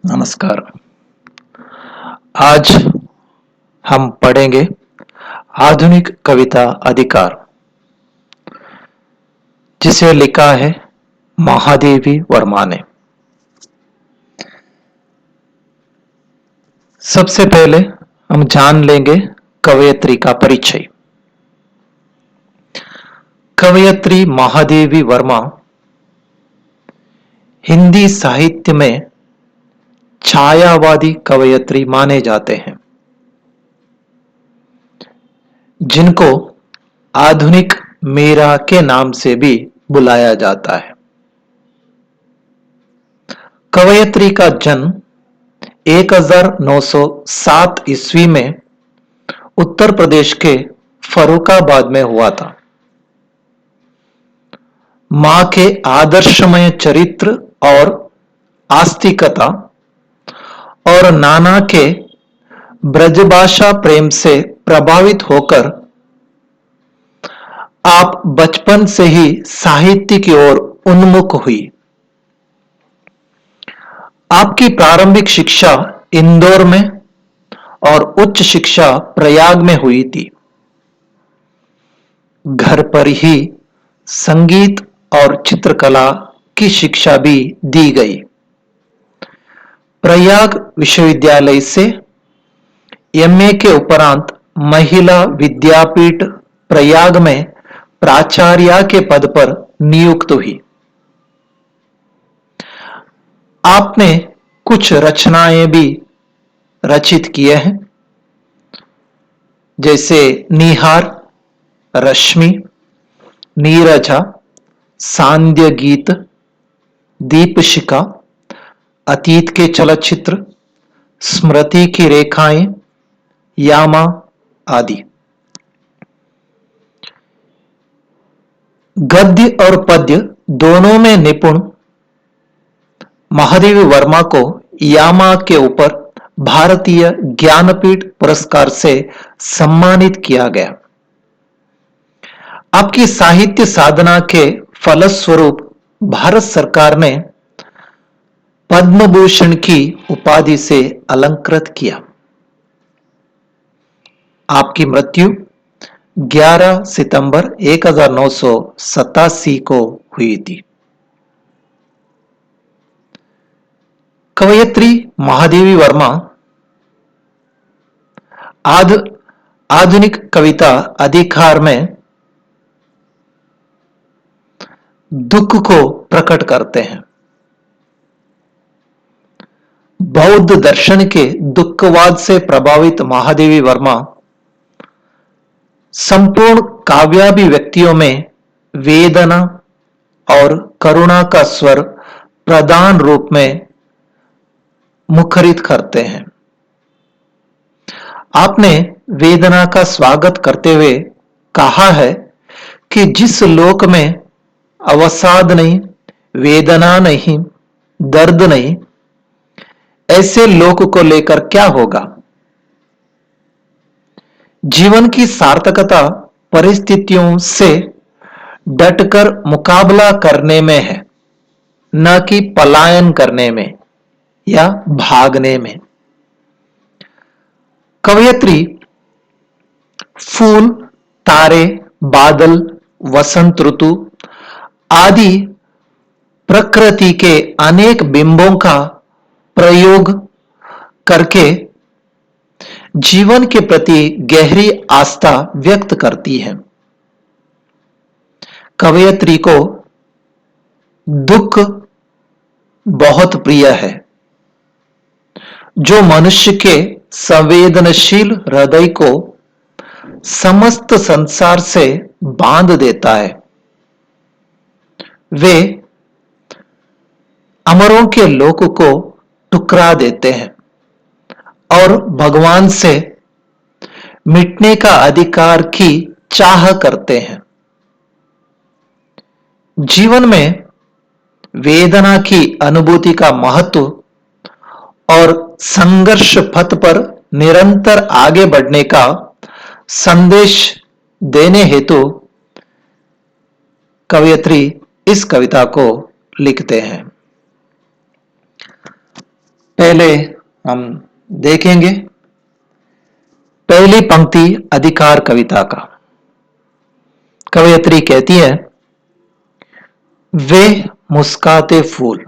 नमस्कार। आज हम पढ़ेंगे आधुनिक कविता अधिकार, जिसे लिखा है महादेवी वर्मा ने। सबसे पहले हम जान लेंगे कवयित्री का परिचय। कवयित्री महादेवी वर्मा हिंदी साहित्य में छायावादी कवयित्री माने जाते हैं, जिनको आधुनिक मीरा के नाम से भी बुलाया जाता है। कवयित्री का जन्म 1907 ईस्वी में उत्तर प्रदेश के फर्रुखाबाद में हुआ था। मां के आदर्शमय चरित्र और आस्तिकता और नाना के ब्रजभाषा प्रेम से प्रभावित होकर आप बचपन से ही साहित्य की ओर उन्मुख हुई। आपकी प्रारंभिक शिक्षा इंदौर में और उच्च शिक्षा प्रयाग में हुई थी। घर पर ही संगीत और चित्रकला की शिक्षा भी दी गई। प्रयाग विश्वविद्यालय से एमए के उपरांत महिला विद्यापीठ प्रयाग में प्राचार्य के पद पर नियुक्त हुई। आपने कुछ रचनाएं भी रचित किए हैं, जैसे निहार, रश्मि, नीरजा, सांध्य गीत, दीपशिखा, अतीत के चलचित्र, स्मृति की रेखाएं, यामा आदि। गद्य और पद्य दोनों में निपुण महादेवी वर्मा को यामा के ऊपर भारतीय ज्ञानपीठ पुरस्कार से सम्मानित किया गया। आपकी साहित्य साधना के फलस्वरूप भारत सरकार ने पद्म भूषण की उपाधि से अलंकृत किया। आपकी मृत्यु 11 सितंबर 1987 को हुई थी। कवयित्री महादेवी वर्मा आधुनिक कविता अधिकार में दुख को प्रकट करते हैं। बौद्ध दर्शन के दुखवाद से प्रभावित महादेवी वर्मा संपूर्ण काव्याभिव्यक्तियों में वेदना और करुणा का स्वर प्रधान रूप में मुखरित करते हैं। आपने वेदना का स्वागत करते हुए कहा है कि जिस लोक में अवसाद नहीं, वेदना नहीं, दर्द नहीं, ऐसे लोक को लेकर क्या होगा। जीवन की सार्थकता परिस्थितियों से डटकर मुकाबला करने में है, न कि पलायन करने में या भागने में। कवयित्री फूल, तारे, बादल, वसंत ऋतु आदि प्रकृति के अनेक बिंबों का प्रयोग करके जीवन के प्रति गहरी आस्था व्यक्त करती है। कवयित्री को दुख बहुत प्रिय है, जो मनुष्य के संवेदनशील हृदय को समस्त संसार से बांध देता है। वे अमरों के लोक को टुकरा देते हैं और भगवान से मिटने का अधिकार की चाह करते हैं। जीवन में वेदना की अनुभूति का महत्व और संघर्ष पथ पर निरंतर आगे बढ़ने का संदेश देने हेतु कवयित्री इस कविता को लिखते हैं। पहले हम देखेंगे पहली पंक्ति अधिकार कविता का। कवयित्री कहती है, वे मुस्काते फूल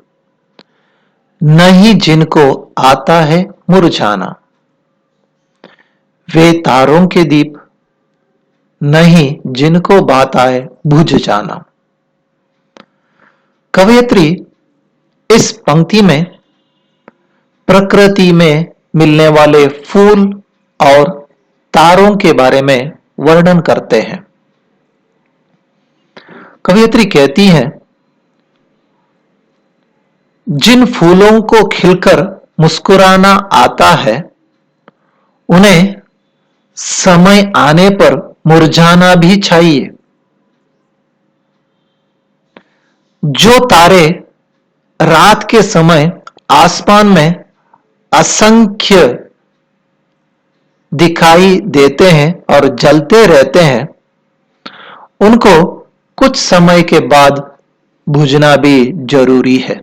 नहीं जिनको आता है मुरझाना, वे तारों के दीप नहीं जिनको बात आए बुझ जाना। कवयित्री इस पंक्ति में प्रकृति में मिलने वाले फूल और तारों के बारे में वर्णन करते हैं। कवयित्री कहती है, जिन फूलों को खिलकर मुस्कुराना आता है उन्हें समय आने पर मुरझाना भी चाहिए। जो तारे रात के समय आसमान में असंख्य दिखाई देते हैं और जलते रहते हैं, उनको कुछ समय के बाद बुझना भी जरूरी है।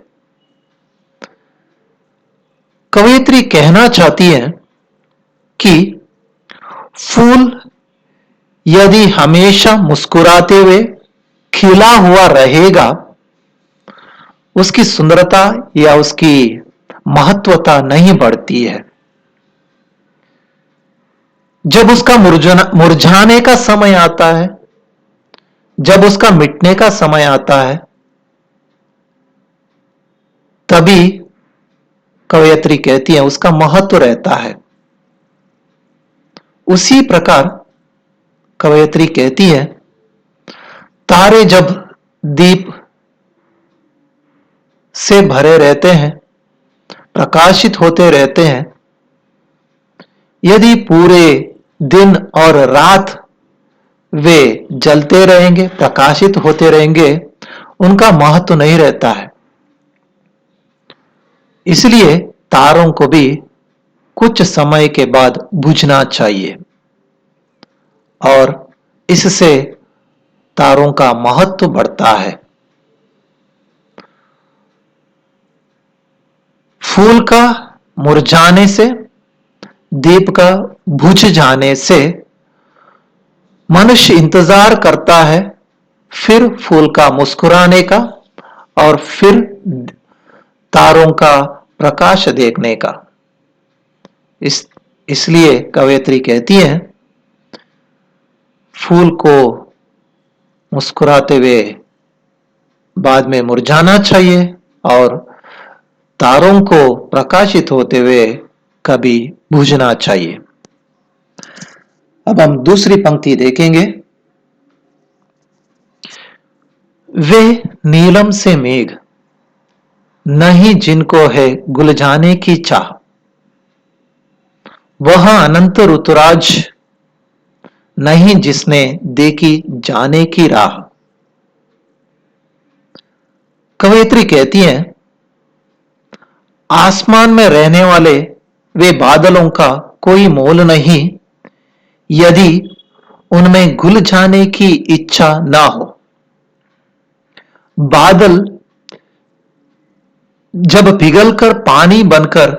कवयित्री कहना चाहती है कि फूल यदि हमेशा मुस्कुराते हुए खिला हुआ रहेगा, उसकी सुंदरता या उसकी महत्वता नहीं बढ़ती है। जब उसका मुरझाने का समय आता है, जब उसका मिटने का समय आता है, तभी कवयित्री कहती है उसका महत्व रहता है। उसी प्रकार कवयित्री कहती है, तारे जब दीप से भरे रहते हैं, प्रकाशित होते रहते हैं, यदि पूरे दिन और रात वे जलते रहेंगे, प्रकाशित होते रहेंगे, उनका महत्व नहीं रहता है। इसलिए तारों को भी कुछ समय के बाद बुझना चाहिए और इससे तारों का महत्व बढ़ता है। फूल का मुरझाने से, दीप का बुझ जाने से मनुष्य इंतजार करता है फिर फूल का मुस्कुराने का और फिर तारों का प्रकाश देखने का। इसलिए कवयित्री कहती है, फूल को मुस्कुराते हुए बाद में मुरझाना चाहिए और तारों को प्रकाशित होते हुए कभी बुझना चाहिए। अब हम दूसरी पंक्ति देखेंगे। वे नीलम से मेघ नहीं जिनको है गुलजाने की चाह, वह अनंत ऋतुराज नहीं जिसने देखी जाने की राह। कवयित्री कहती है, आसमान में रहने वाले वे बादलों का कोई मोल नहीं यदि उनमें घुल जाने की इच्छा ना हो। बादल जब पिघलकर पानी बनकर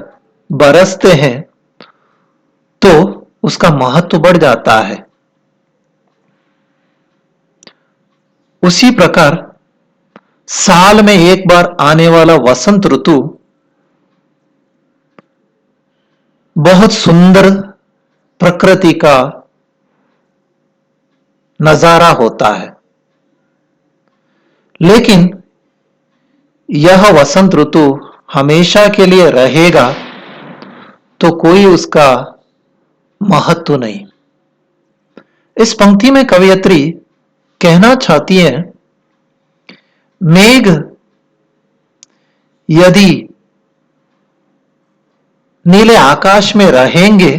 बरसते हैं तो उसका महत्व बढ़ जाता है। उसी प्रकार साल में एक बार आने वाला वसंत ऋतु बहुत सुंदर प्रकृति का नजारा होता है, लेकिन यह वसंत ऋतु हमेशा के लिए रहेगा तो कोई उसका महत्व नहीं। इस पंक्ति में कवयित्री कहना चाहती है, मेघ यदि नीले आकाश में रहेंगे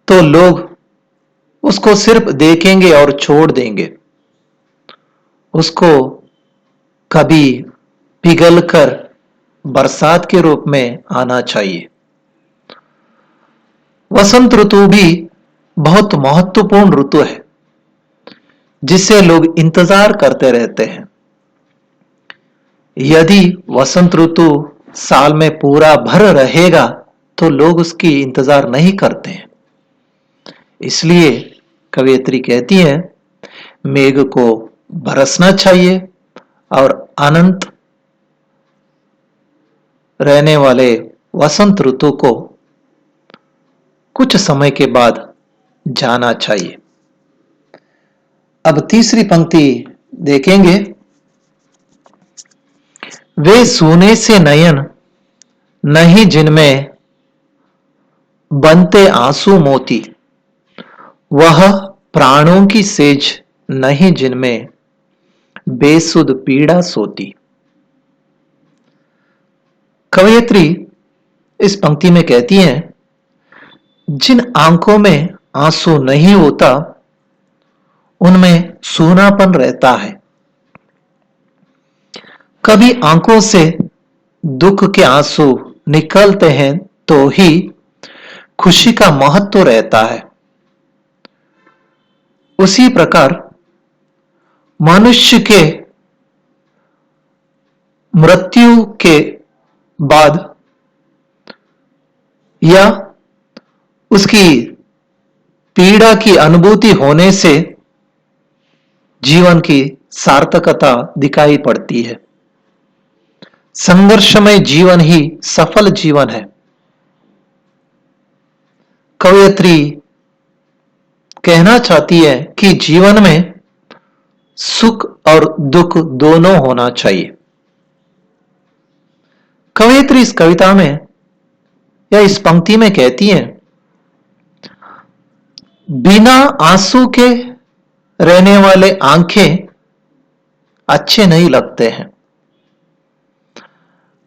तो लोग उसको सिर्फ देखेंगे और छोड़ देंगे। उसको कभी पिघलकर बरसात के रूप में आना चाहिए। वसंत ऋतु भी बहुत महत्वपूर्ण ऋतु है जिसे लोग इंतजार करते रहते हैं। यदि वसंत ऋतु साल में पूरा भर रहेगा तो लोग उसकी इंतजार नहीं करते हैं। इसलिए कवयित्री कहती है, मेघ को बरसना चाहिए और अनंत रहने वाले वसंत ऋतु को कुछ समय के बाद जाना चाहिए। अब तीसरी पंक्ति देखेंगे। वे सोने से नयन नहीं जिनमें बनते आंसू मोती, वह प्राणों की सेज नहीं जिनमें बेसुध पीड़ा सोती। कवयित्री इस पंक्ति में कहती हैं, जिन आंखों में आंसू नहीं होता उनमें सूनापन रहता है। कभी आंखों से दुख के आंसू निकलते हैं तो ही खुशी का महत्व रहता है। उसी प्रकार मनुष्य के मृत्यु के बाद या उसकी पीड़ा की अनुभूति होने से जीवन की सार्थकता दिखाई पड़ती है। संघर्षमय जीवन ही सफल जीवन है। कवयित्री कहना चाहती है कि जीवन में सुख और दुख दोनों होना चाहिए। कवयित्री इस कविता में या इस पंक्ति में कहती है, बिना आंसू के रहने वाले आंखें अच्छे नहीं लगते हैं।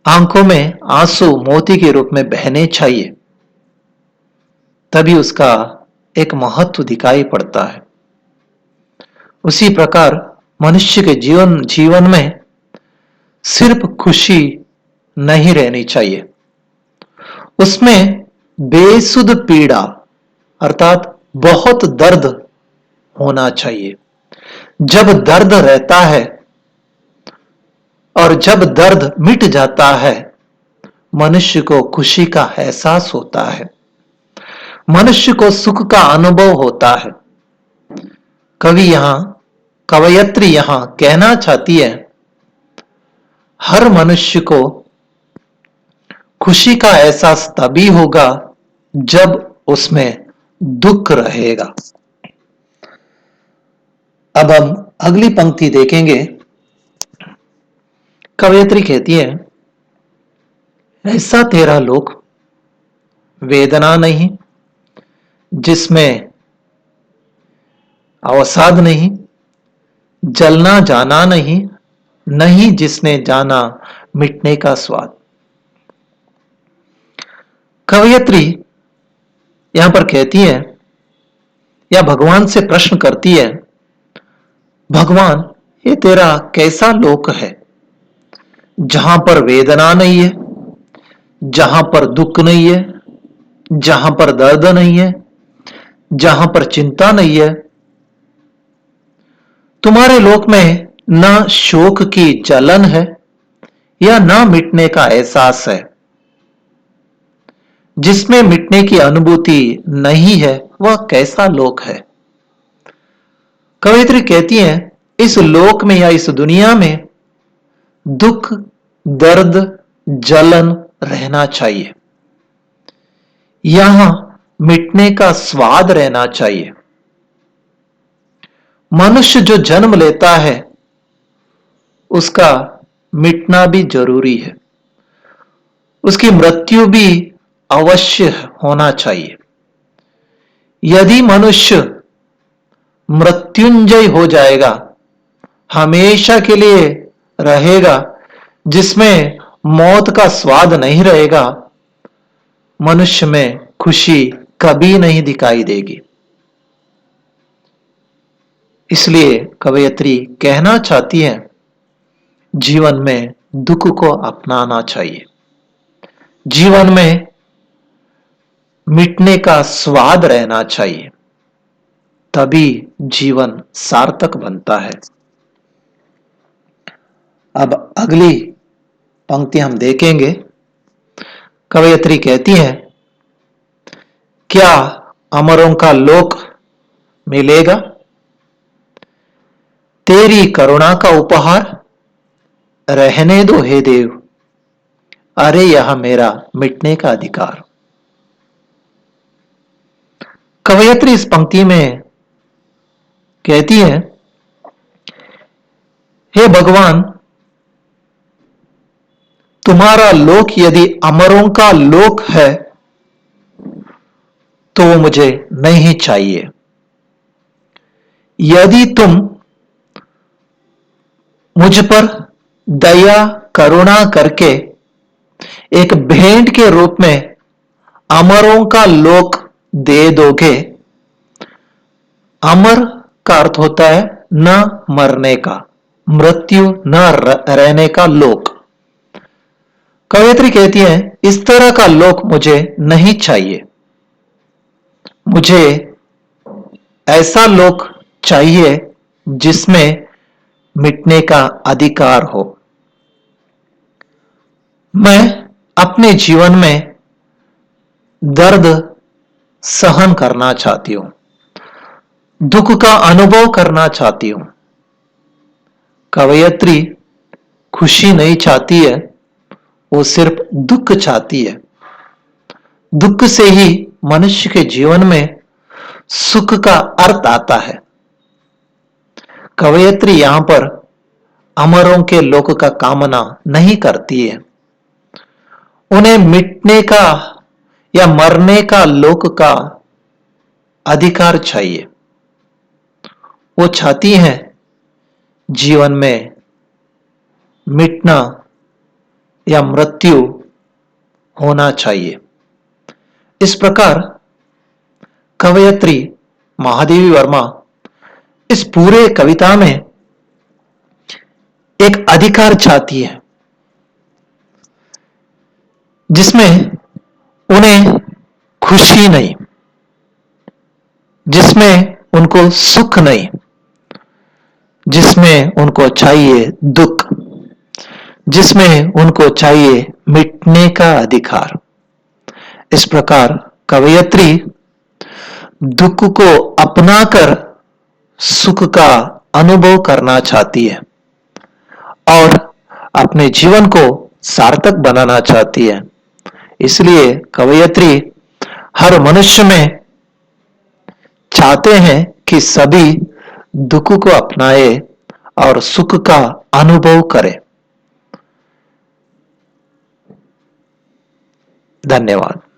आंखों में आंसू मोती के रूप में बहने चाहिए, तभी उसका एक महत्व दिखाई पड़ता है। उसी प्रकार मनुष्य के जीवन में सिर्फ खुशी नहीं रहनी चाहिए, उसमें बेसुध पीड़ा अर्थात बहुत दर्द होना चाहिए। जब दर्द रहता है और जब दर्द मिट जाता है, मनुष्य को खुशी का एहसास होता है, मनुष्य को सुख का अनुभव होता है। कवयित्री यहां कहना चाहती है, हर मनुष्य को खुशी का एहसास तभी होगा जब उसमें दुख रहेगा। अब हम अगली पंक्ति देखेंगे। कवयित्री कहती है, ऐसा तेरा लोक वेदना नहीं, जिसमें अवसाद नहीं, जलना जाना नहीं, नहीं जिसने जाना मिटने का स्वाद। कवयित्री यहां पर कहती है या भगवान से प्रश्न करती है, भगवान ये तेरा कैसा लोक है जहां पर वेदना नहीं है, जहां पर दुख नहीं है, जहां पर दर्द नहीं है, जहां पर चिंता नहीं है। तुम्हारे लोक में न शोक की जलन है या न मिटने का एहसास है। जिसमें मिटने की अनुभूति नहीं है वह कैसा लोक है। कवयित्री कहती है, इस लोक में या इस दुनिया में दुख, दर्द, जलन रहना चाहिए। यहां मिटने का स्वाद रहना चाहिए। मनुष्य जो जन्म लेता है उसका मिटना भी जरूरी है, उसकी मृत्यु भी अवश्य होना चाहिए। यदि मनुष्य मृत्युंजय हो जाएगा, हमेशा के लिए रहेगा, जिसमें मौत का स्वाद नहीं रहेगा, मनुष्य में खुशी कभी नहीं दिखाई देगी। इसलिए कवयित्री कहना चाहती है, जीवन में दुख को अपनाना चाहिए, जीवन में मिटने का स्वाद रहना चाहिए, तभी जीवन सार्थक बनता है। अब अगली पंक्ति हम देखेंगे। कवयित्री कहती है, क्या अमरों का लोक मिलेगा? तेरी करुणा का उपहार रहने दो हे देव, अरे यह मेरा मिटने का अधिकार। कवयित्री इस पंक्ति में कहती है, हे भगवान, तुम्हारा लोक यदि अमरों का लोक है तो वो मुझे नहीं चाहिए। यदि तुम मुझ पर दया करुणा करके एक भेंट के रूप में अमरों का लोक दे दोगे, अमर का अर्थ होता है न मरने का, मृत्यु न रहने का लोक। कवयित्री कहती है, इस तरह का लोक मुझे नहीं चाहिए, मुझे ऐसा लोक चाहिए जिसमें मिटने का अधिकार हो। मैं अपने जीवन में दर्द सहन करना चाहती हूं, दुख का अनुभव करना चाहती हूं। कवयित्री खुशी नहीं चाहती है, वो सिर्फ दुख चाहती है। दुख से ही मनुष्य के जीवन में सुख का अर्थ आता है। कवयित्री यहां पर अमरों के लोक का कामना नहीं करती है, उन्हें मिटने का या मरने का लोक का अधिकार चाहिए। वो चाहती हैं जीवन में मिटना या मृत्यु होना चाहिए। इस प्रकार कवयित्री महादेवी वर्मा इस पूरे कविता में एक अधिकार चाहती है जिसमें उन्हें खुशी नहीं, जिसमें उनको सुख नहीं, जिसमें उनको चाहिए दुख, जिसमें उनको चाहिए मिटने का अधिकार। इस प्रकार कवयित्री दुख को अपनाकर सुख का अनुभव करना चाहती है और अपने जीवन को सार्थक बनाना चाहती है। इसलिए कवयित्री हर मनुष्य में चाहते हैं कि सभी दुख को अपनाए और सुख का अनुभव करें। धन्यवाद।